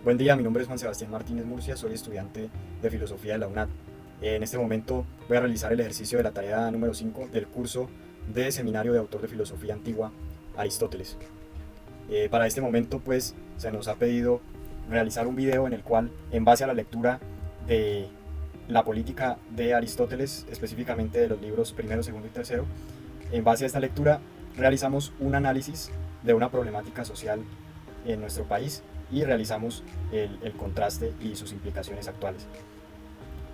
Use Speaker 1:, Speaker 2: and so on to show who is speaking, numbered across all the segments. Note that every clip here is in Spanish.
Speaker 1: Buen día, mi nombre es Juan Sebastián Martínez Murcia, soy estudiante de Filosofía de la UNAD. En este momento voy a realizar el ejercicio de la tarea número 5 del curso de Seminario de Autor de Filosofía Antigua, Aristóteles. Para este momento pues se nos ha pedido realizar un video en el cual, en base a la lectura de la política de Aristóteles, específicamente de los libros primero, segundo y tercero, en base a esta lectura realizamos un análisis de una problemática social en nuestro país y realizamos el contraste y sus implicaciones actuales.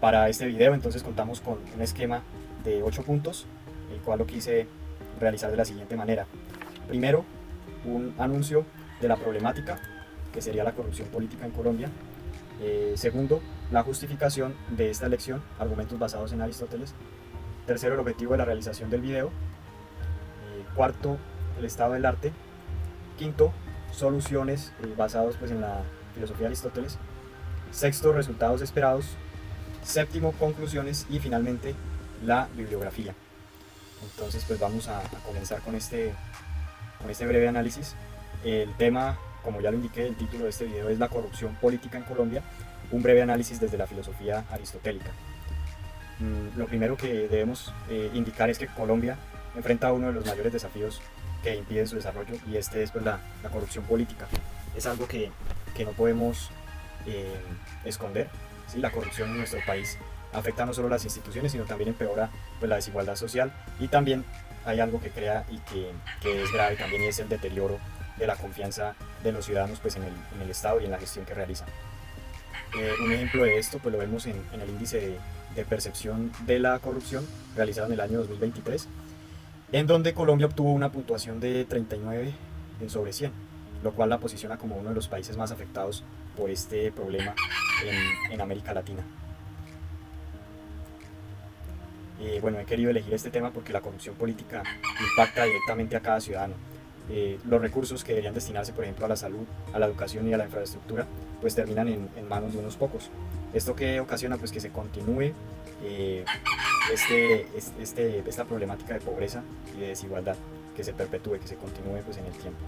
Speaker 1: Para este video entonces contamos con un esquema de 8 puntos, el cual lo quise realizar de la siguiente manera. Primero, un anuncio de la problemática, que sería la corrupción política en Colombia. Segundo, la justificación de esta elección, argumentos basados en Aristóteles. Tercero, el objetivo de la realización del video. Cuarto, el estado del arte. Quinto, soluciones basados pues, en la filosofía de Aristóteles. Sexto, resultados esperados. Séptimo, conclusiones. Y finalmente, la bibliografía. Entonces pues vamos a comenzar con este breve análisis. El tema, como ya lo indiqué, el título de este video es La corrupción política en Colombia, un breve análisis desde la filosofía aristotélica. Lo primero que debemos indicar es que Colombia enfrenta uno de los mayores desafíos que impiden su desarrollo, y este es pues, la corrupción política. Es algo que no podemos esconder, ¿sí? La corrupción en nuestro país afecta no solo las instituciones, sino también empeora pues, la desigualdad social, y también hay algo que crea y que es grave también, y es el deterioro de la confianza de los ciudadanos pues, en el Estado y en la gestión que realizan. Un ejemplo de esto pues, lo vemos en el índice de percepción de la corrupción realizado en el año 2023, en donde Colombia obtuvo una puntuación de 39 sobre 100, lo cual la posiciona como uno de los países más afectados por este problema en América Latina. Bueno, he querido elegir este tema porque la corrupción política impacta directamente a cada ciudadano. Los recursos que deberían destinarse, por ejemplo, a la salud, a la educación y a la infraestructura, pues terminan en manos de unos pocos. Esto que ocasiona pues que se continúe esta problemática de pobreza y de desigualdad, que se perpetúe, que se continúe pues en el tiempo.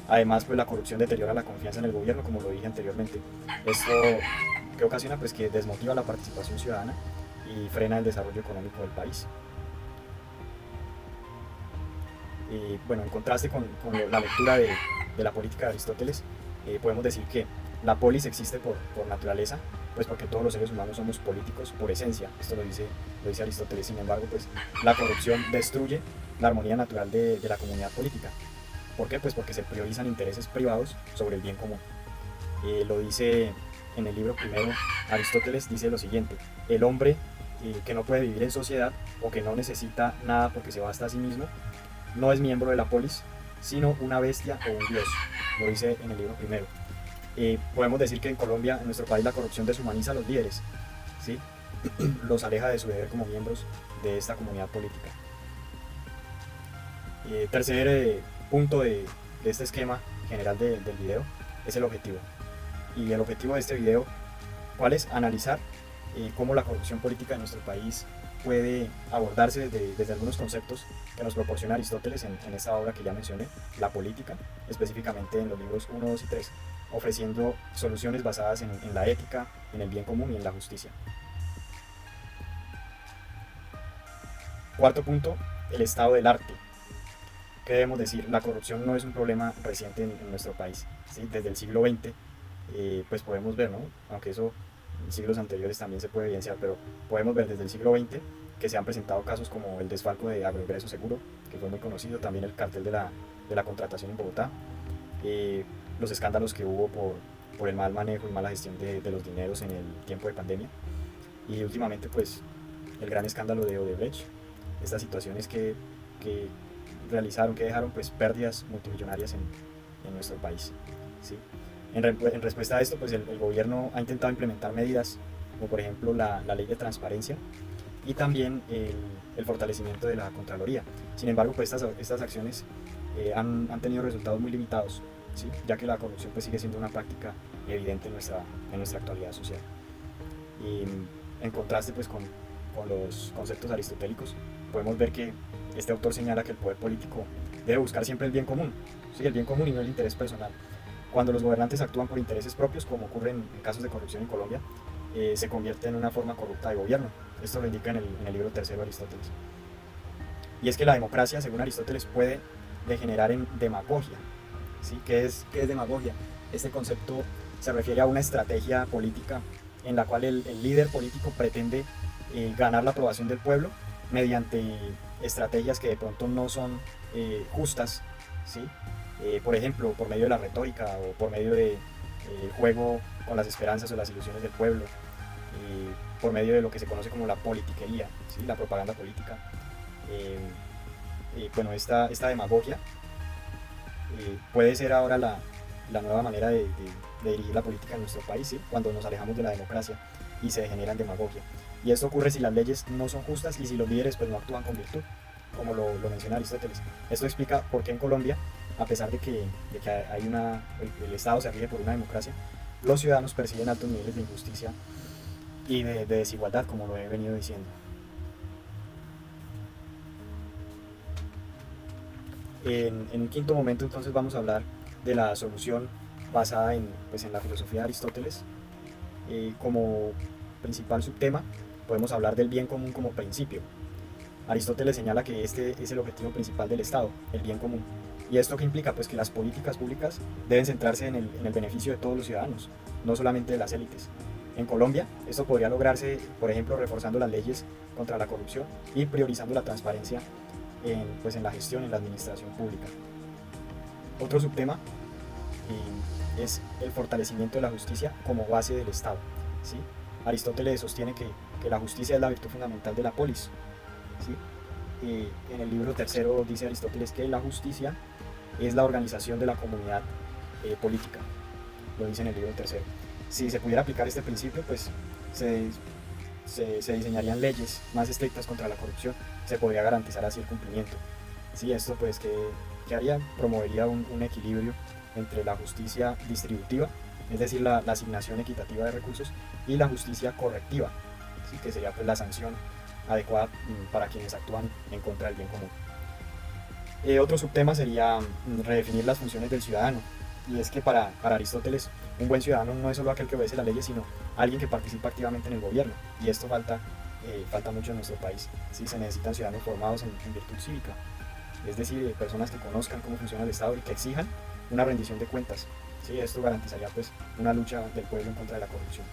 Speaker 1: Además, pues la corrupción deteriora la confianza en el gobierno, como lo dije anteriormente. Esto que ocasiona pues que desmotiva la participación ciudadana y frena el desarrollo económico del país. Y bueno, en contraste con la lectura de la política de Aristóteles, podemos decir que la polis existe por naturaleza, pues porque todos los seres humanos somos políticos por esencia. Esto lo dice Aristóteles. Sin embargo, pues la corrupción destruye la armonía natural de la comunidad política. ¿Por qué? Pues porque se priorizan intereses privados sobre el bien común. Lo dice en el libro primero, Aristóteles dice lo siguiente: el hombre que no puede vivir en sociedad, o que no necesita nada porque se basta a sí mismo, no es miembro de la polis, sino una bestia o un dios. Lo dice en el libro primero. Podemos decir que en Colombia, en nuestro país, la corrupción deshumaniza a los líderes, ¿sí? Los aleja de su deber como miembros de esta comunidad política. Tercer punto de este esquema general del video es el objetivo. Y el objetivo de este video, ¿cuál es? Analizar cómo la corrupción política de nuestro país puede abordarse desde algunos conceptos que nos proporciona Aristóteles en esta obra que ya mencioné, La Política, específicamente en los libros 1, 2 y 3, ofreciendo soluciones basadas en la ética, en el bien común y en la justicia. Cuarto punto, el estado del arte. ¿Qué debemos decir? La corrupción no es un problema reciente en nuestro país, ¿sí? Desde el siglo XX, pues podemos ver, ¿no? Aunque eso en siglos anteriores también se puede evidenciar, pero podemos ver desde el siglo XX que se han presentado casos como el desfalco de Agroingreso Seguro, que fue muy conocido, también el cartel de la contratación en Bogotá, los escándalos que hubo por el mal manejo y mala gestión de los dineros en el tiempo de pandemia, y últimamente pues el gran escándalo de Odebrecht, estas situaciones que dejaron pues pérdidas multimillonarias en nuestro país, ¿sí? En respuesta a esto, pues el gobierno ha intentado implementar medidas como por ejemplo la ley de transparencia y también el fortalecimiento de la Contraloría. Sin embargo, pues estas acciones han tenido resultados muy limitados, ¿sí? Ya que la corrupción pues sigue siendo una práctica evidente en nuestra actualidad social. Y en contraste pues con los conceptos aristotélicos, podemos ver que este autor señala que el poder político debe buscar siempre el bien común, ¿sí? El bien común y no el interés personal. Cuando los gobernantes actúan por intereses propios, como ocurre en casos de corrupción en Colombia, se convierte en una forma corrupta de gobierno. Esto lo indica en el libro tercero de Aristóteles. Y es que la democracia, según Aristóteles, puede degenerar en demagogia. ¿Sí? ¿Qué es demagogia? Este concepto se refiere a una estrategia política en la cual el líder político pretende ganar la aprobación del pueblo mediante estrategias que de pronto no son justas, ¿sí? Por ejemplo, por medio de la retórica o por medio del juego con las esperanzas o las ilusiones del pueblo, por medio de lo que se conoce como la politiquería, ¿sí? La propaganda política. Bueno, esta demagogia puede ser ahora la nueva manera de dirigir la política en nuestro país, ¿sí? Cuando nos alejamos de la democracia y se degenera en demagogia. Y esto ocurre si las leyes no son justas y si los líderes pues, no actúan con virtud, como lo menciona Aristóteles. Esto explica por qué en Colombia, a pesar de que hay el Estado se rige por una democracia, los ciudadanos perciben altos niveles de injusticia y de desigualdad, como lo he venido diciendo. En un quinto momento entonces vamos a hablar de la solución basada en la filosofía de Aristóteles. Como principal subtema podemos hablar del bien común como principio. Aristóteles señala que este es el objetivo principal del Estado, el bien común. ¿Y esto qué implica? Pues que las políticas públicas deben centrarse en el beneficio de todos los ciudadanos, no solamente de las élites. En Colombia, esto podría lograrse, por ejemplo, reforzando las leyes contra la corrupción y priorizando la transparencia en la gestión, en la administración pública. Otro subtema es el fortalecimiento de la justicia como base del Estado, ¿sí? Aristóteles sostiene que la justicia es la virtud fundamental de la polis, ¿sí? En el libro tercero dice Aristóteles que la justicia es la organización de la comunidad política, lo dice en el libro tercero. Si se pudiera aplicar este principio, pues se diseñarían leyes más estrictas contra la corrupción, se podría garantizar así el cumplimiento. Sí, esto pues que haría, promovería un equilibrio entre la justicia distributiva, es decir, la asignación equitativa de recursos, y la justicia correctiva, ¿sí? Que sería pues la sanción adecuada para quienes actúan en contra del bien común. Otro subtema sería redefinir las funciones del ciudadano, y es que para Aristóteles un buen ciudadano no es solo aquel que obedece las leyes, sino alguien que participa activamente en el gobierno, y esto falta mucho en nuestro país. ¿Sí? Se necesitan ciudadanos formados en virtud cívica, es decir, personas que conozcan cómo funciona el Estado y que exijan una rendición de cuentas. ¿Sí? Esto garantizaría pues una lucha del pueblo en contra de la corrupción,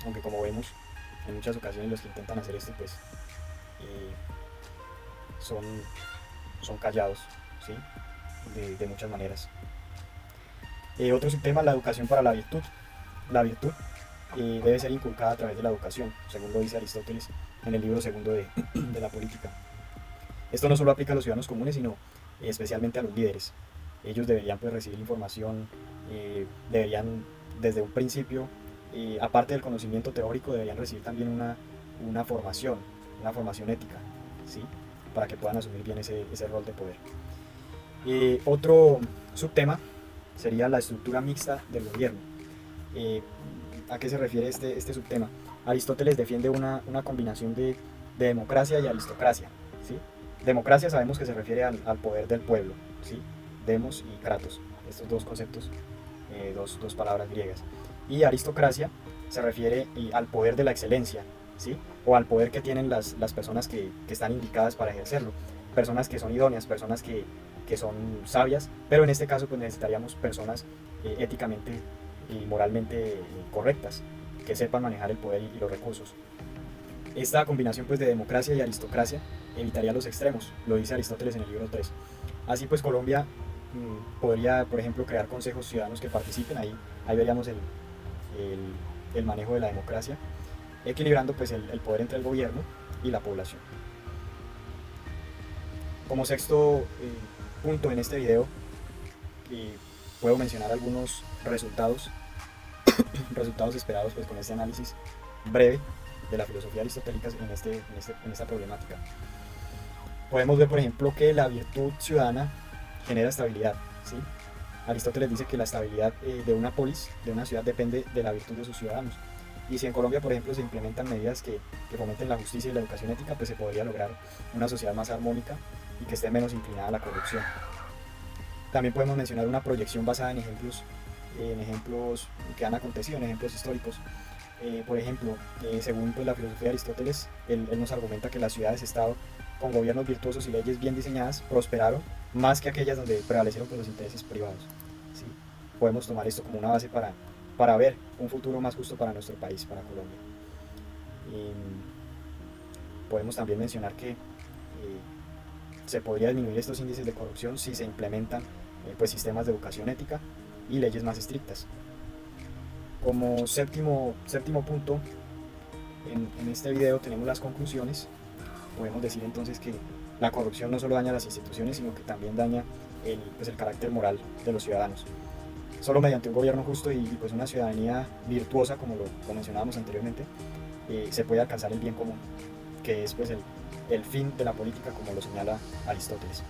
Speaker 1: aunque como vemos en muchas ocasiones los que intentan hacer esto pues son callados, ¿sí? de muchas maneras. Otro subtema, la educación para la virtud. La virtud debe ser inculcada a través de la educación, según lo dice Aristóteles en el libro segundo de la política. Esto no solo aplica a los ciudadanos comunes, sino especialmente a los líderes. Ellos deberían pues, recibir información, deberían desde un principio, aparte del conocimiento teórico, deberían recibir también una formación ética, ¿sí? Para que puedan asumir bien ese rol de poder. Otro subtema sería la estructura mixta del gobierno. ¿A qué se refiere este subtema? Aristóteles defiende una combinación de democracia y aristocracia, ¿sí? Democracia sabemos que se refiere al poder del pueblo, ¿sí? Demos y kratos, estos dos conceptos, dos palabras griegas. Y aristocracia se refiere al poder de la excelencia, ¿sí? O al poder que tienen las personas que están indicadas para ejercerlo, personas que son idóneas, personas que son sabias, pero en este caso pues necesitaríamos personas éticamente y moralmente correctas, que sepan manejar el poder y los recursos. Esta combinación pues de democracia y aristocracia evitaría los extremos, lo dice Aristóteles en el libro 3. Así pues Colombia podría, por ejemplo, crear consejos ciudadanos que participen, ahí veríamos el manejo de la democracia, equilibrando pues el poder entre el gobierno y la población. Como sexto punto en este video, puedo mencionar algunos resultados esperados pues, con este análisis breve de la filosofía aristotélica en esta problemática. Podemos ver, por ejemplo, que la virtud ciudadana genera estabilidad, ¿sí? Aristóteles dice que la estabilidad de una polis, de una ciudad, depende de la virtud de sus ciudadanos. Y si en Colombia, por ejemplo, se implementan medidas que fomenten la justicia y la educación ética, pues se podría lograr una sociedad más armónica y que esté menos inclinada a la corrupción. También podemos mencionar una proyección basada en ejemplos que han acontecido, en ejemplos históricos. Por ejemplo, según pues, la filosofía de Aristóteles, él nos argumenta que las ciudades-estado con gobiernos virtuosos y leyes bien diseñadas prosperaron más que aquellas donde prevalecieron pues, los intereses privados. ¿Sí? Podemos tomar esto como una base para ver un futuro más justo para nuestro país, para Colombia. Podemos también mencionar que se podría disminuir estos índices de corrupción si se implementan pues, sistemas de educación ética y leyes más estrictas. Como séptimo punto, en este video tenemos las conclusiones. Podemos decir entonces que la corrupción no solo daña las instituciones, sino que también daña el carácter moral de los ciudadanos. Solo mediante un gobierno justo y pues una ciudadanía virtuosa, como lo mencionábamos anteriormente, se puede alcanzar el bien común, que es pues el fin de la política, como lo señala Aristóteles.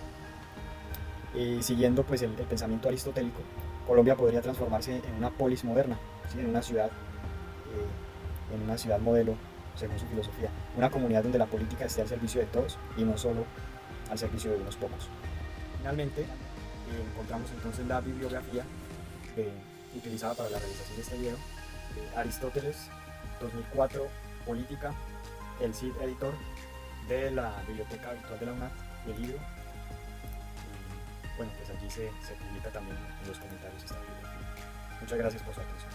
Speaker 1: Siguiendo pues el pensamiento aristotélico, Colombia podría transformarse en una polis moderna, ¿sí? En una ciudad modelo, según su filosofía, una comunidad donde la política esté al servicio de todos y no solo al servicio de unos pocos. Finalmente, encontramos entonces la bibliografía utilizada para la realización de este video: Aristóteles, 2004, Política, el Cid Editor, de la Biblioteca Virtual de la UNAT, el libro. Y, bueno, pues allí se publica también en los comentarios esta bibliografía. Muchas gracias por su atención.